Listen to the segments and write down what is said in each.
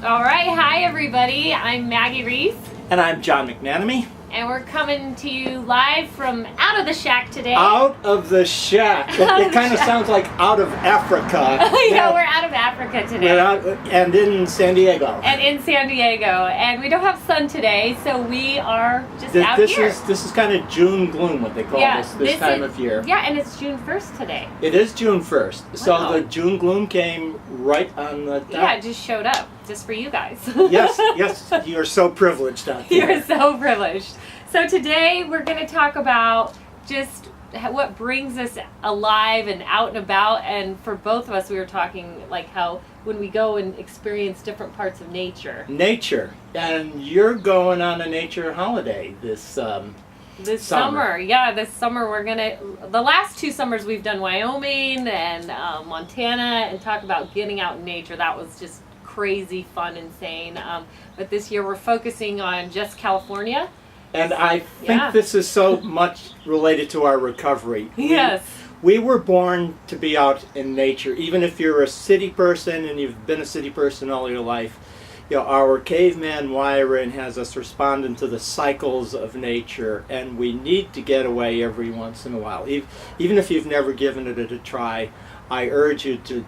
All right, hi everybody. I'm Maggie Reese. And I'm John McManamy. And we're coming to you live from out of the shack today. Out of the shack. It kind of sounds like out of Africa. Yeah, we're out of Africa today. We're out, and in San Diego. And in San Diego. And we don't have sun today, so we are just out here. This is kind of June gloom, what they call this time of year. Yeah, and it's June 1st today. It is June 1st. Wow. So the June gloom came right on the dot. Yeah, it just showed up, just for you guys. Yes, you're so privileged out there. You're so privileged. So today we're going to talk about just what brings us alive and out and about. And for both of us, we were talking like how when we go and experience different parts of nature. Nature. And you're going on a nature holiday this summer. Yeah, this summer we're going to, the last 2 summers we've done Wyoming and Montana and talk about getting out in nature. That was just crazy, fun, insane. But this year we're focusing on just California. And I think this is so much related to our recovery. Yes. We were born to be out in nature. Even if you're a city person and you've been a city person all your life, you know, our caveman wiring has us responding to the cycles of nature, and we need to get away every once in a while. Even if you've never given it a try, I urge you to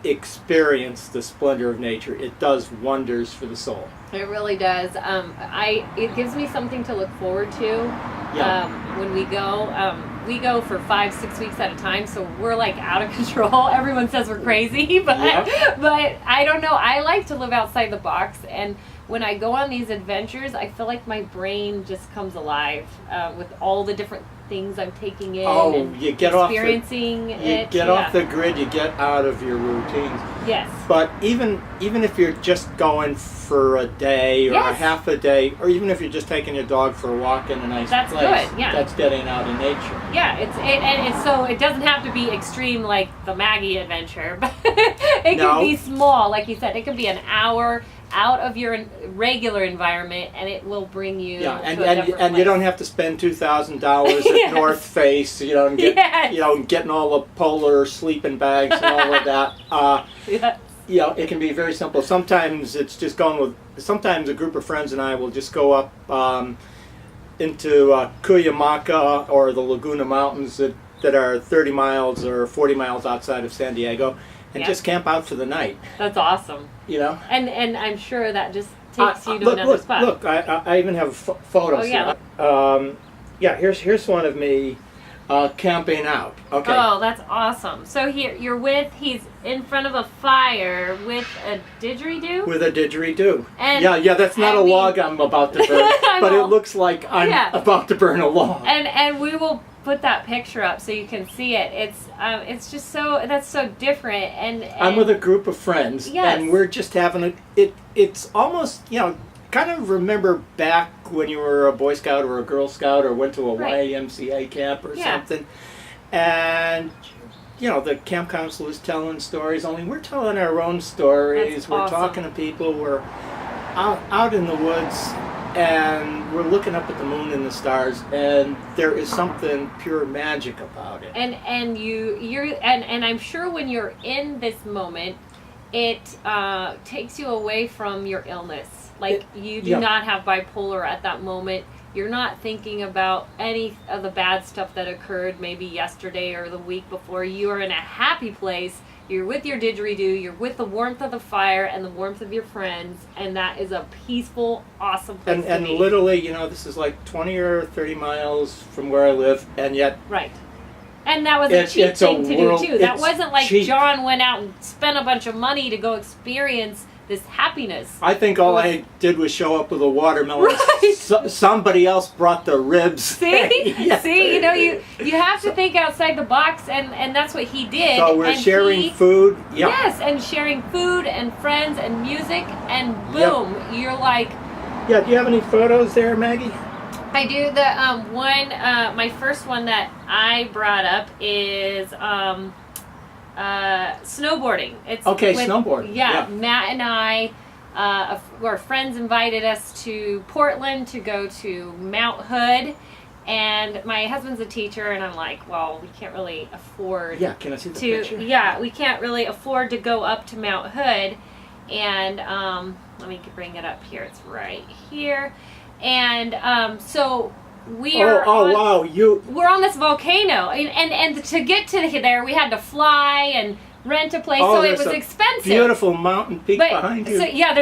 experience the splendor of nature. It does wonders for the soul. It really does. It gives me something to look forward to when we go. We go for 5-6 weeks at a time, so we're like out of control. Everyone says we're crazy, but I don't know. I like to live outside the box, and when I go on these adventures, I feel like my brain just comes alive with all the different things I'm taking in. And you get experiencing off it. You get off the grid. You get out of your routines. Yes. But even if you're just going for a day or a half a day, or even if you're just taking your dog for a walk in a nice place, good. Yeah. That's getting out in nature. Yeah, so it doesn't have to be extreme like the Maggie adventure, but it can be small, like you said. It can be an hour out of your regular environment, and it will bring you to a different place. You don't have to spend $2,000 at North Face, and getting all the polar sleeping bags and all of that. It can be very simple. Sometimes it's just sometimes a group of friends and I will just go up into Cuyamaca or the Laguna Mountains that are 30 miles or 40 miles outside of San Diego, and just camp out for the night. That's awesome. And I'm sure that just takes you to another spot. Look, I even have photos. Oh, yeah. Here's one of me camping out. Okay. Oh, that's awesome. So he's in front of a fire with a didgeridoo? With a didgeridoo. That's not a log I'm about to burn, but it looks like I'm about to burn a log. And we will put that picture up so you can see it. It's just that's so different. And I'm with a group of friends, and we're just having it's almost, kind of remember back when you were a Boy Scout or a Girl Scout or went to a YMCA camp or something, and the camp counselor is telling stories, only we're telling our own stories. That's we're awesome. talking to people, we're out in the woods, and we're looking up at the moon and the stars, and there is something pure magic about it. And I'm sure when you're in this moment, it takes you away from your illness. Like you do not have bipolar at that moment. You're not thinking about any of the bad stuff that occurred maybe yesterday or the week before. You are in a happy place. You're with your didgeridoo. You're with the warmth of the fire and the warmth of your friends. And that is a peaceful, awesome place to be. And literally, this is like 20 or 30 miles from where I live. And yet... Right. And that was a cheap thing to do, too. That wasn't like cheap. John went out and spent a bunch of money to go experience this happiness. I think all I did was show up with a watermelon. Right. Somebody else brought the ribs. See? See, you have to think outside the box, and that's what he did. So we're sharing food. Yep. Yes, and sharing food and friends and music, and boom, you're like... Yeah, do you have any photos there, Maggie? I do. My first one that I brought up is... snowboarding. Snowboarding. Yeah, Matt and I, our friends invited us to Portland to go to Mount Hood, and my husband's a teacher, and I'm like, well, we can't really afford. Yeah, can I see the picture? Yeah, we can't really afford to go up to Mount Hood, And let me bring it up here. It's right here. And so we are. Wow! We're on this volcano, and to get to there, we had to fly and rent a place, so it was expensive. Beautiful mountain peak behind you. So yeah,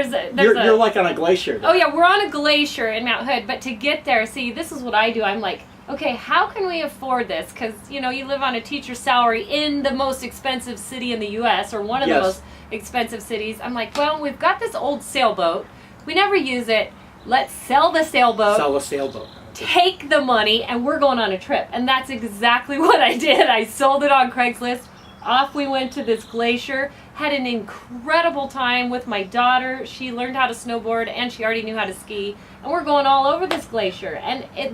you're like on a glacier there. Oh yeah, we're on a glacier in Mount Hood, but to get there, see, this is what I do. I'm like, okay, how can we afford this? Because you live on a teacher's salary in the most expensive city in the U.S. or one of the most expensive cities. I'm like, well, we've got this old sailboat. We never use it. Let's sell the sailboat. Sell a sailboat. Take the money, and we're going on a trip. And that's exactly what I did. I sold it on Craigslist. Off we went to this glacier. Had an incredible time with my daughter. She learned how to snowboard, and she already knew how to ski. And we're going all over this glacier. And it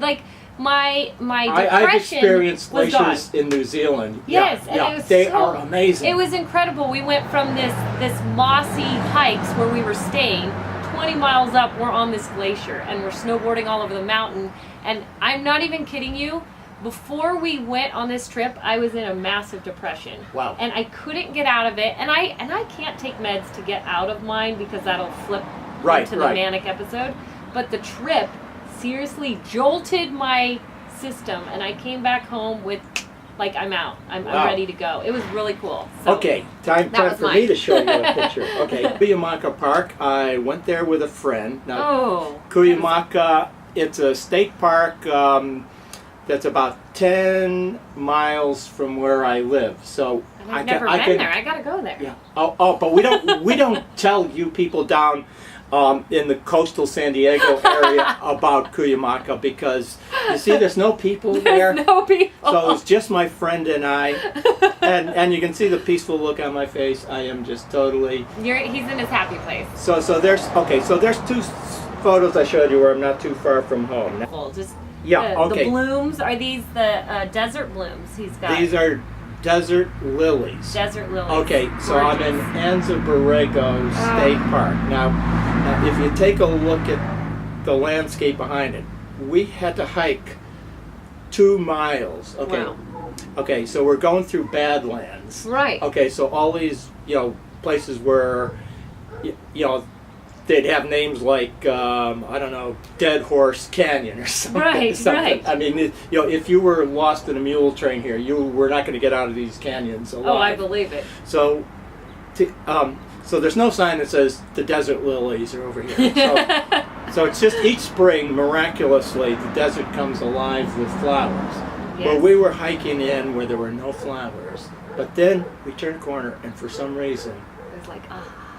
my depression I've experienced was glaciers gone. in New Zealand. Yes, and they are amazing. It was incredible. We went from this mossy hikes where we were staying. 20 miles up, we're on this glacier, and we're snowboarding all over the mountain. And I'm not even kidding you. Before we went on this trip, I was in a massive depression. Wow. And I couldn't get out of it. And I can't take meds to get out of mine because that'll flip into the manic episode. But the trip seriously jolted my system, and I came back home with, like, I'm out. I'm ready to go. It was really cool. So okay, time for me to show you a picture. Okay, Cuyamaca Park. I went there with a friend. Now, Cuyamaca, it's a state park that's about 10 miles from where I live. So I've never been there. I gotta go there. Yeah. But we don't tell you people down in the coastal San Diego area about Cuyamaca because you see, there's no people there. There's no people. So it's just my friend and I, and you can see the peaceful look on my face. I am just totally. He's in his happy place. So there's two photos I showed you where I'm not too far from home. The blooms, are these the desert blooms he's got? These are desert lilies. Desert lilies. Okay, so I'm in Anza Borrego State Park. Now, if you take a look at the landscape behind it, we had to hike 2 miles. Okay. Wow. Okay, so we're going through Badlands. Right. Okay, so all these, places where, they'd have names like, I don't know, Dead Horse Canyon or something. Right. I mean, if you were lost in a mule train here, you were not going to get out of these canyons alive. Oh, I believe it. So, so there's no sign that says the desert lilies are over here. So it's just each spring, miraculously, the desert comes alive with flowers. Yes. But we were hiking in where there were no flowers. But then we turned a corner, and for some reason, it was like,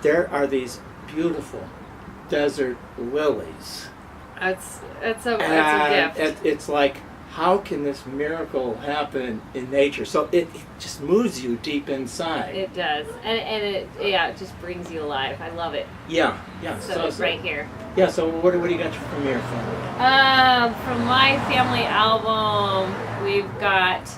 there are these beautiful desert lilies. It's a gift. It's like, how can this miracle happen in nature? So it just moves you deep inside. It does, and it just brings you alive. I love it. Yeah. So it's right here. Yeah. So what do you got from your family? From my family album, we've got.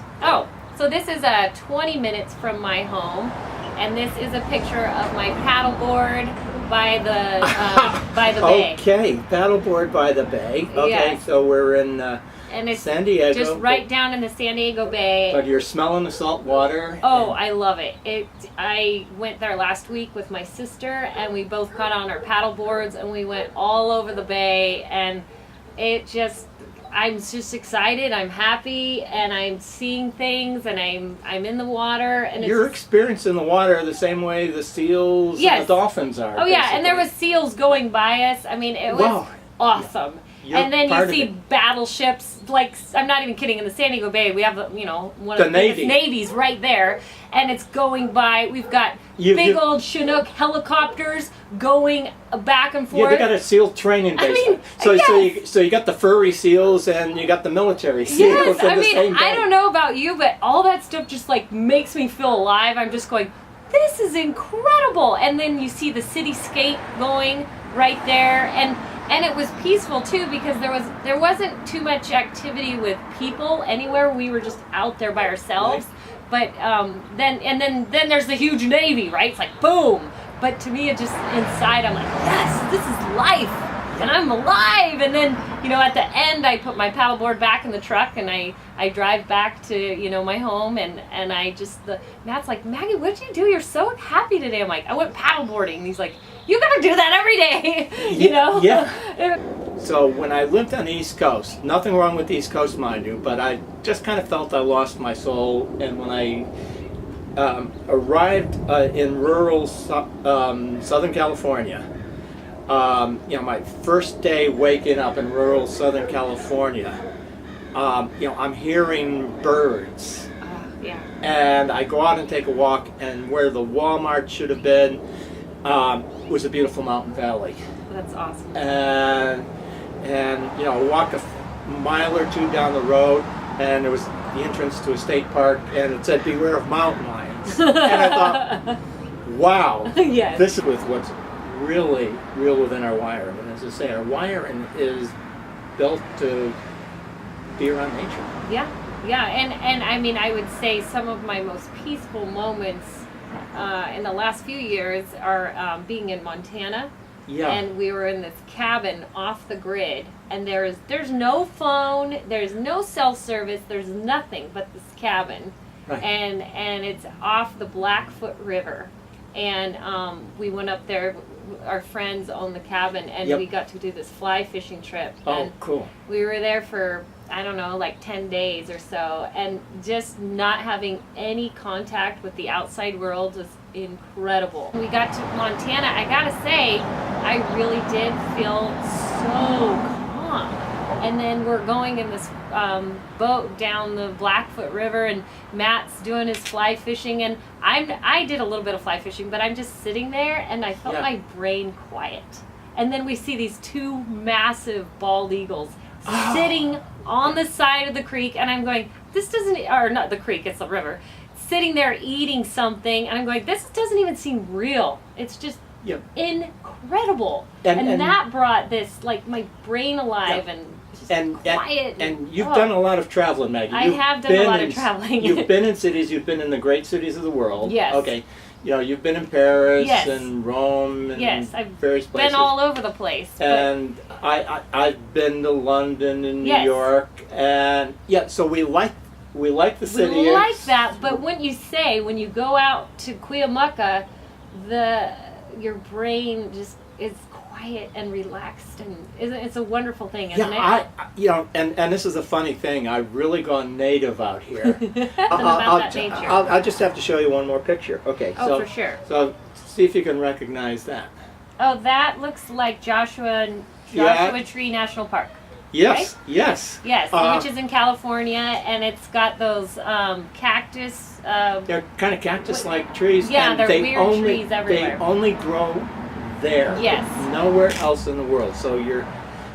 So this is 20 minutes from my home, and this is a picture of my paddleboard by the bay. Okay, paddleboard by the bay. Okay, yes. So we're in and it's San Diego. Just right down in the San Diego Bay. But you're smelling the salt water. Oh, I love it. I went there last week with my sister, and we both got on our paddleboards, and we went all over the bay, and I'm just excited. I'm happy, and I'm seeing things, and I'm in the water, and you're experiencing the water the same way the seals and the dolphins are. Oh yeah, and there was seals going by us. I mean, it was awesome. You're and then you see battleships, like, I'm not even kidding, in the San Diego Bay, we have, one of the biggest navies right there, and it's going by. We've got big old Chinook helicopters going back and forth. Yeah, they got a SEAL training base. I mean, so you got the furry seals and you got the military seals. Yes, I don't know about you, but all that stuff just, like, makes me feel alive. I'm just going, this is incredible. And then you see the cityscape going right there, and it was peaceful too, because there wasn't too much activity with people anywhere. We were just out there by ourselves. Right. But then there's the huge Navy, right? It's like boom. But to me, it just inside, I'm like, yes, this is life, and I'm alive. And then at the end, I put my paddleboard back in the truck, and I drive back to my home, and I just Matt's like, Maggie, what'd you do? You're so happy today. I'm like, I went paddleboarding. And he's like, you gotta do that every day, you know? Yeah. So when I lived on the East Coast, nothing wrong with the East Coast, mind you, but I just kind of felt I lost my soul. And when I arrived in rural Southern California, you know, my first day waking up in rural Southern California, you know, I'm hearing birds. Yeah. And I go out and take a walk, and where the Walmart should have been was a beautiful mountain valley. That's awesome. And you know, walk a mile or two down the road, and there was the entrance to a state park, and it said, "Beware of mountain lions." And I thought, wow, yes. This is with what's really real within our wiring. And as I say, our wiring is built to be around nature. Yeah, yeah, and I mean, I would say some of my most peaceful moments in the last few years are being in Montana. Yeah. And we were in this cabin off the grid, and there's no phone, there's no cell service, there's nothing but this cabin, Right. and it's off the Blackfoot River, and we went up there. Our friends own the cabin, and Yep. we got to do this fly fishing trip. Oh, And cool. we were there for, I don't know, like 10 days or so, and just not having any contact with the outside world was incredible. We got to Montana, I gotta say, I really did feel so calm. And then we're going in this boat down the Blackfoot River, and Matt's doing his fly fishing, and I did a little bit of fly fishing, but I'm just sitting there, and I felt my brain quiet. And then we see these two massive bald eagles sitting on the side of the creek, and I'm going, this doesn't, or not the creek, it's the river, sitting there eating something, and I'm going, this doesn't even seem real. It's just incredible. And that brought this, like, my brain alive and just quiet. And you've done a lot of traveling, Maggie. I have done a lot of traveling. You've been in cities, you've been in the great cities of the world. Yes. Okay. You know, you've been in Paris Yes. and Rome and I've various places. been all over the place. And I've been to London and New Yes. York, and so we like the city. We like that, but when you go out to Cuyamaca, your brain just is quiet and relaxed, and it's a wonderful thing, isn't it? You know, and this is a funny thing. I've really gone native out here. I'll just have to show you one more picture. Okay. Oh, for sure. So see if you can recognize that. Oh, that looks like Joshua Tree National Park. Yes. Right? Yes. Yes, which is in California, and it's got those cactus. They're kind of cactus-like trees. Yeah, and they're weird trees everywhere. They only grow there. Yes. Nowhere else in the world. So you're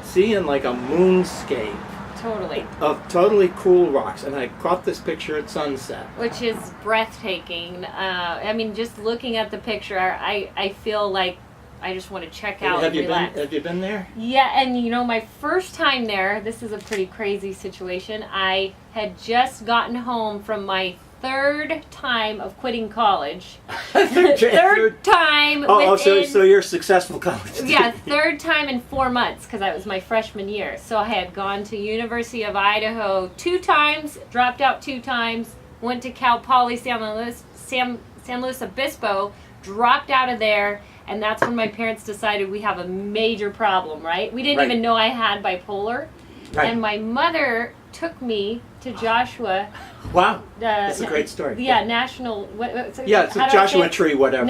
seeing like a moonscape. Totally. Of totally cool rocks. And I caught this picture at sunset. Which is breathtaking. I mean, just looking at the picture, I feel like I just want to check out and relax. Have you been there? Yeah, and you know, my first time there, this is a pretty crazy situation. I had just gotten home from my third time of quitting college. Third time. So you're a successful college student. Yeah, third time in 4 months, because that was my freshman year. So I had gone to University of Idaho 2 times, dropped out 2 times, went to Cal Poly San Luis Obispo, dropped out of there, and that's when my parents decided we have a major problem, right? We didn't even know I had bipolar. Right. And my mother took me to Joshua. Wow, that's a great story. Yeah, national. It's a Joshua Tree, whatever.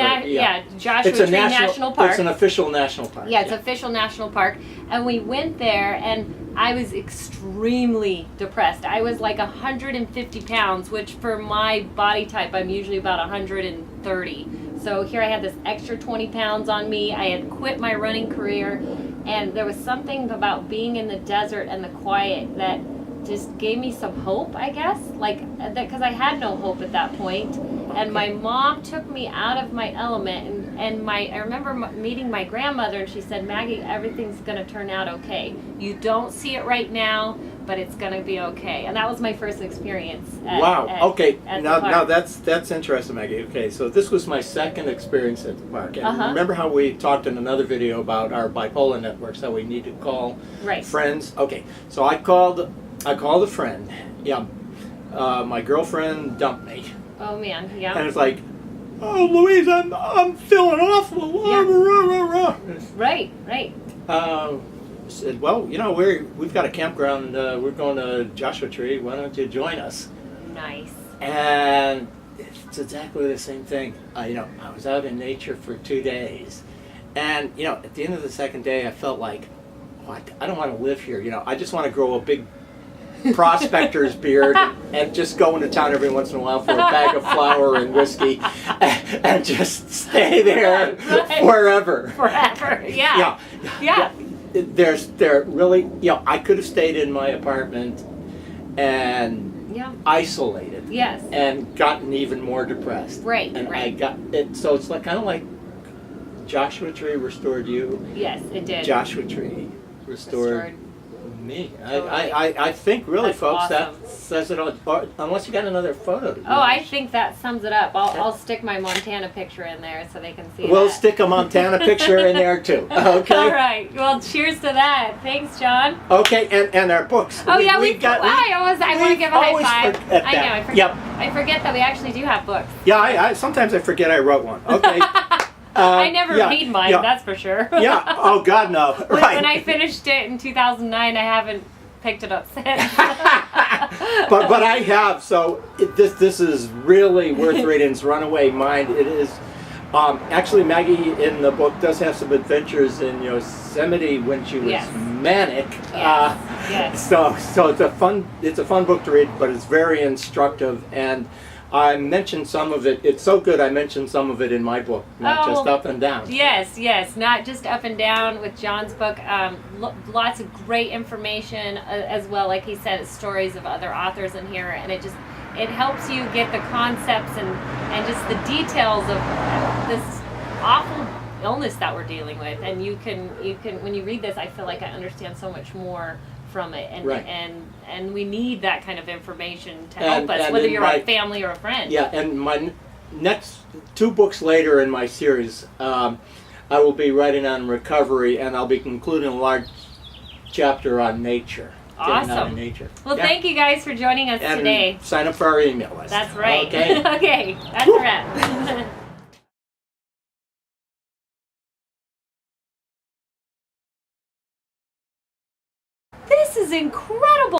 Joshua Tree National Park. It's an official national park. Yeah, it's official national park. And we went there, and I was extremely depressed. I was like 150 pounds, which for my body type, I'm usually about 130. So here I had this extra 20 pounds on me. I had quit my running career, and there was something about being in the desert and the quiet that just gave me some hope, I guess, like that, because I had no hope at that point. And my mom took me out of my element, and I remember meeting my grandmother, and she said, Maggie, everything's going to turn out okay. You don't see it right now, but it's going to be okay. And that was my first experience. Now that's interesting, Maggie. Okay, so this was my second experience at the park. And remember how we talked in another video about our bipolar networks, how we need to call friends? Okay, so I called a friend. Yeah, my girlfriend dumped me. Oh man, yeah. And it's like, oh, Louise, I'm feeling awful. Yeah. Right, right. Said, well, you know, we've got a campground. We're going to Joshua Tree. Why don't you join us? Nice. And it's exactly the same thing. You know, I was out in nature for 2 days, and you know, at the end of the second day, I felt like, oh, I don't want to live here. You know, I just want to grow a big prospector's beard and just go into town every once in a while for a bag of flour and whiskey, and just stay there forever. Forever. Yeah. Yeah. There really, you know, I could have stayed in my apartment and isolated. Yes. And gotten even more depressed. Right. And right. I got it. So it's like kind of like Joshua Tree restored you. Yes, it did. Joshua Tree restored me. Totally. I think really, That's folks, awesome. that says it all. Unless you got another photo. To Oh, I think that sums it up. I'll stick my Montana picture in there so they can see We'll that. stick a Montana picture in there too. Okay. All right. Well, cheers to that. Thanks, John. Okay, and our books. Oh yeah, we got. I want to give a high five. I know. I forget. Yep. I forget that we actually do have books. Yeah, I sometimes I forget I wrote one. Okay. I never read mine. That's for sure. Yeah. Oh God, no. Right. When I finished it in 2009, I haven't picked it up since. but I have. So this is really worth reading. It's Runaway Mind. It is. Actually, Maggie in the book does have some adventures in Yosemite when she was manic. Yes. So it's a fun book to read, but it's very instructive. And I mentioned some of it. It's so good. I mentioned some of it in my book, not just up and down. Yes, not just up and down with John's book. Lots of great information as well. Like he said, stories of other authors in here, and it helps you get the concepts and just the details of this awful illness that we're dealing with. And you can when you read this, I feel like I understand so much more from it, and we need that kind of information to help us, whether you're a family or a friend. Yeah, and my next 2 books later in my series, I will be writing on recovery, and I'll be concluding a large chapter on nature. Awesome. Out of nature. Well, thank you guys for joining us today. Sign up for our email list. That's right. Okay. Okay, that's a wrap.